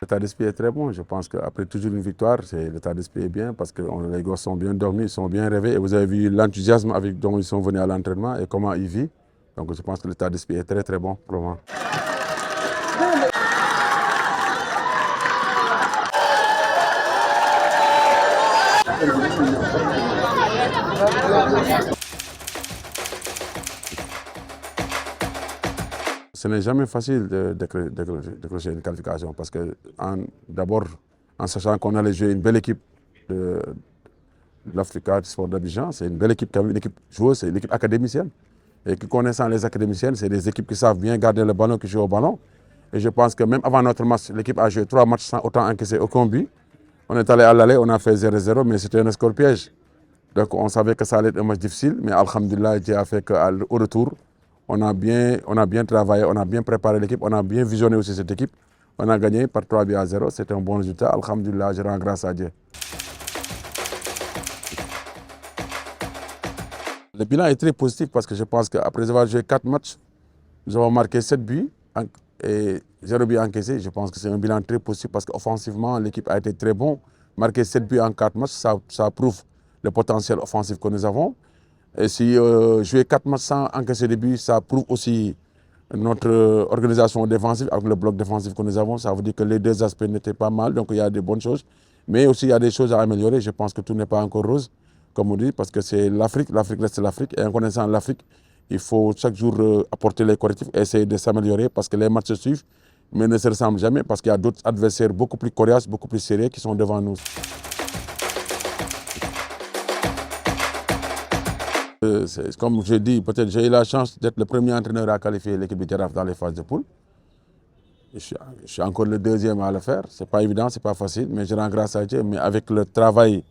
l'état d'esprit est très bon. Je pense qu'après toujours une victoire, l'état d'esprit est bien parce que les gosses sont bien dormis, ils sont bien rêvés. Et vous avez vu l'enthousiasme avec dont ils sont venus à l'entraînement et comment ils vivent. Donc je pense que l'état d'esprit est très très bon pour le moment. Ce n'est jamais facile de décrocher une qualification parce que d'abord, en sachant qu'on allait jouer une belle équipe de l'Africa Sport d'Abidjan, c'est une belle équipe, une équipe joueuse, c'est une équipe académicienne. Et qui connaissant les académiciennes, c'est des équipes qui savent bien garder le ballon, qui jouent au ballon. Et je pense que même avant notre match, l'équipe a joué 3 matchs sans autant encaisser aucun but. On est allé à l'aller, on a fait 0-0, mais c'était un score piège. Donc on savait que ça allait être un match difficile, mais alhamdoulilah, Dieu a fait qu'au retour, on a bien travaillé, on a bien préparé l'équipe, on a bien visionné aussi cette équipe. On a gagné par 3-0, c'était un bon résultat. Alhamdoulilah, je rends grâce à Dieu. Le bilan est très positif parce que je pense qu'après avoir joué 4 matchs, nous avons marqué 7 buts et 0 but encaissé. Je pense que c'est un bilan très positif parce qu'offensivement, l'équipe a été très bonne. Marquer 7 buts en 4 matchs, ça prouve le potentiel offensif que nous avons. Et si jouer 4 matchs sans encaisser des buts, ça prouve aussi notre organisation défensive avec le bloc défensif que nous avons. Ça veut dire que les deux aspects n'étaient pas mal, donc il y a des bonnes choses. Mais aussi il y a des choses à améliorer. Je pense que tout n'est pas encore rose, comme on dit, parce que c'est l'Afrique reste l'Afrique. Et en connaissant l'Afrique, il faut chaque jour apporter les correctifs et essayer de s'améliorer parce que les matchs se suivent, mais ne se ressemblent jamais parce qu'il y a d'autres adversaires beaucoup plus coriaces, beaucoup plus sérieux qui sont devant nous. Comme je dis, peut-être j'ai eu la chance d'être le premier entraîneur à qualifier l'équipe du Jaraaf dans les phases de poule. Je suis encore le deuxième à le faire. Ce n'est pas évident, ce n'est pas facile, mais je rends grâce à Dieu. Mais avec le travail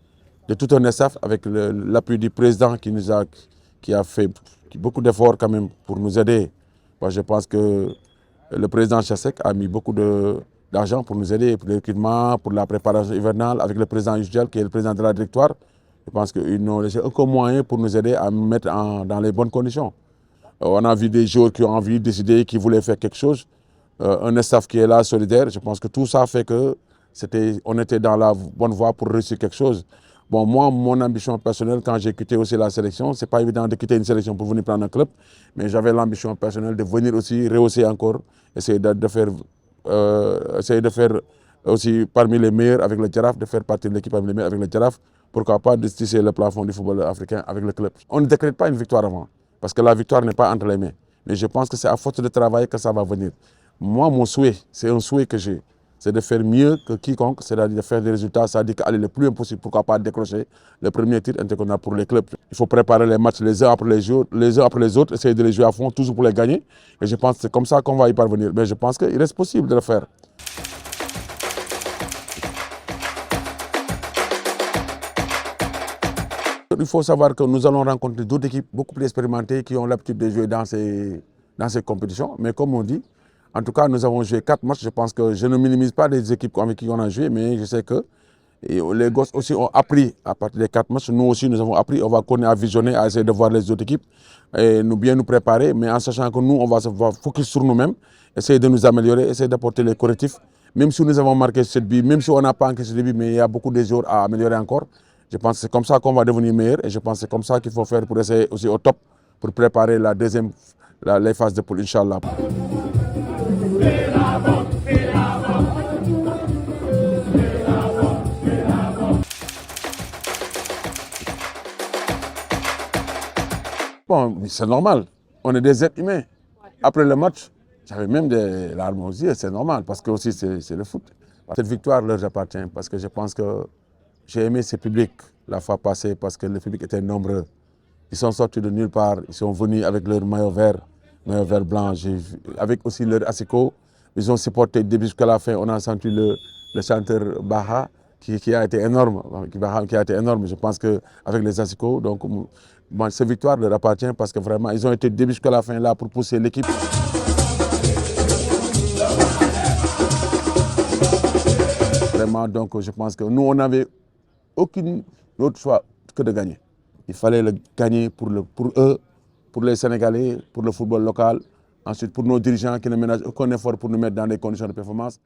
de tout un staff, avec l'appui du président qui a fait beaucoup d'efforts quand même pour nous aider. Moi, je pense que le président Chassek a mis beaucoup d'argent pour nous aider, pour le recrutement, pour la préparation hivernale, avec le président Yusdial qui est le président de la directoire. Je pense qu'ils n'ont laissé aucun moyen pour nous aider à nous mettre dans les bonnes conditions. On a vu des joueurs qui ont envie de décider, qui voulaient faire quelque chose. Un staff qui est là, solidaire. Je pense que tout ça fait qu'on était dans la bonne voie pour réussir quelque chose. Bon, moi, mon ambition personnelle, quand j'ai quitté aussi la sélection, ce n'est pas évident de quitter une sélection pour venir prendre un club, mais j'avais l'ambition personnelle de venir aussi rehausser encore, essayer de faire aussi parmi les meilleurs avec le Jaraaf, de faire partie de l'équipe parmi les meilleurs avec le Jaraaf. Pourquoi pas de tisser le plafond du football africain avec le club. On ne décrète pas une victoire avant, parce que la victoire n'est pas entre les mains. Mais je pense que c'est à force de travail que ça va venir. Moi, mon souhait, c'est un souhait que j'ai, c'est de faire mieux que quiconque, c'est-à-dire de faire des résultats, c'est-à-dire qu'aller le plus impossible, pourquoi pas décrocher le premier titre international pour les clubs. Il faut préparer les matchs les uns après les autres, essayer de les jouer à fond, toujours pour les gagner. Et je pense que c'est comme ça qu'on va y parvenir. Mais je pense qu'il reste possible de le faire. Il faut savoir que nous allons rencontrer d'autres équipes beaucoup plus expérimentées qui ont l'habitude de jouer dans ces compétitions. Mais comme on dit, en tout cas, nous avons joué 4 matchs. Je pense que je ne minimise pas les équipes avec qui on a joué, mais je sais que les gosses aussi ont appris à partir des 4 matchs. Nous aussi, nous avons appris. On va continuer à visionner, à essayer de voir les autres équipes et bien nous préparer. Mais en sachant que nous, on va se focus sur nous-mêmes, essayer de nous améliorer, essayer d'apporter les correctifs. Même si nous avons marqué 7 buts, même si on n'a pas encaissé 7 buts, mais il y a beaucoup de jours à améliorer encore. Je pense que c'est comme ça qu'on va devenir meilleur et je pense que c'est comme ça qu'il faut faire pour essayer aussi au top pour préparer les phases de poule, Inch'Allah. Bon, c'est normal, on est des êtres humains. Après le match, j'avais même des larmes aux yeux, c'est normal parce que aussi c'est le foot. Cette victoire leur appartient parce que je pense que j'ai aimé ce public la fois passée parce que le public était nombreux. Ils sont sortis de nulle part, ils sont venus avec leur maillot vert blanc, avec aussi leur asiko. Ils ont supporté début jusqu'à la fin. On a senti le chanteur Baha qui a été énorme. Je pense qu'avec les asiko, donc cette victoire leur appartient parce que vraiment ils ont été début jusqu'à la fin là pour pousser l'équipe. Vraiment, donc je pense que nous on n'avait aucun autre choix que de gagner. Il fallait le gagner pour eux, pour les Sénégalais, pour le football local, ensuite pour nos dirigeants qui ne ménagent aucun effort pour nous mettre dans des conditions de performance.